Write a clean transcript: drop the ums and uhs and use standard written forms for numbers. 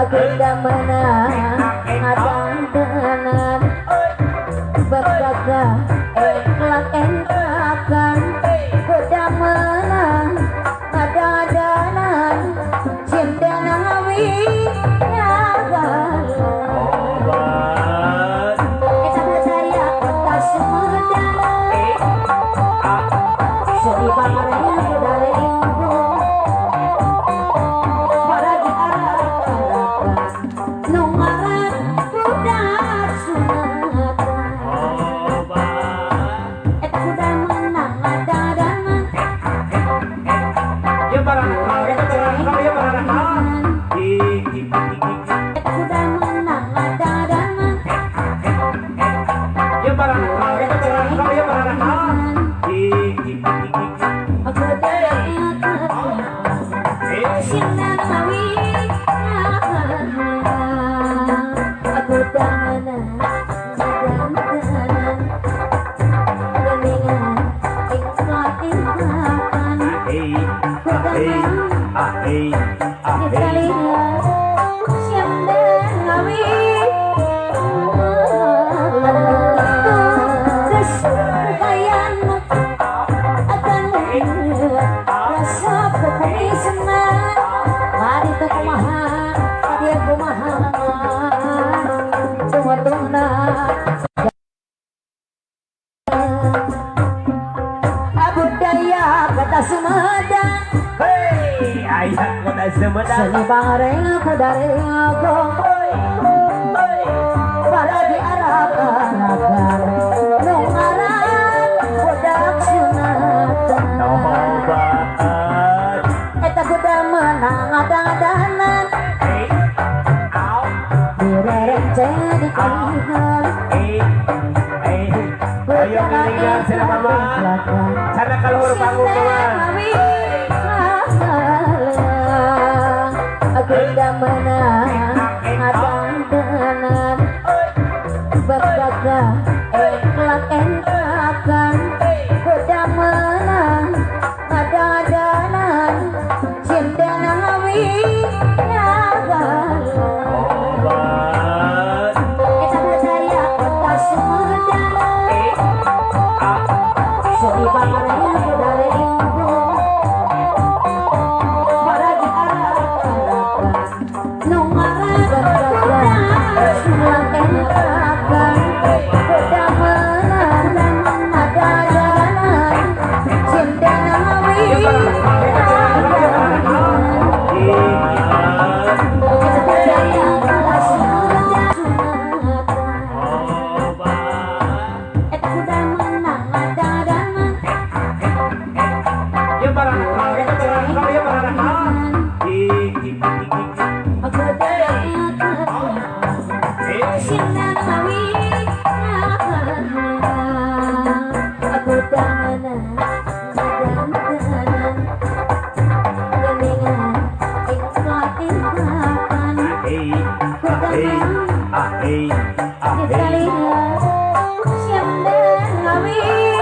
aku udah menang adan-danan bergagah entak-entakan udah menang adan-danan cinta nawi nyagal kita percaya kota Sumedang sedih banget dari ibu para di arah nungaran budak Sumatera eta kuda menang adadangan ya barang ya barang eta kuda menang adadangan ya barang ya barang aku cinta nawi aku menang adan-danan geningan ikut-ikakan kita lihat cinta nawi kesukayan akan rasa kepuisengan mari tuh kumaha dia kumaha tunggu-tunggu budaya kota Sumedang hei ayah kota Sumedang seni bareng dari aku para di arak-arakan nungaran budak sunatan eta kuda menang adan-adanan direreceh di kalihan ayo ngiringan sana mama sana kalau bangun mama aku udah menang adan-danan bergagah entak-entakan udah menang adan-danan cinta nawi nyagal kita percaya kota Sumedang sedih banget dari ibu para di arah-arakan nungaran bergagah entak-entakan udah menang adan-danan cinta nawi kita percaya kota Sumedang eta kuda menang adan-danan ya barang ya barang aku cinta nawi aku menang adan-danan geningan ikut-ikakan kita lihat cinta nawi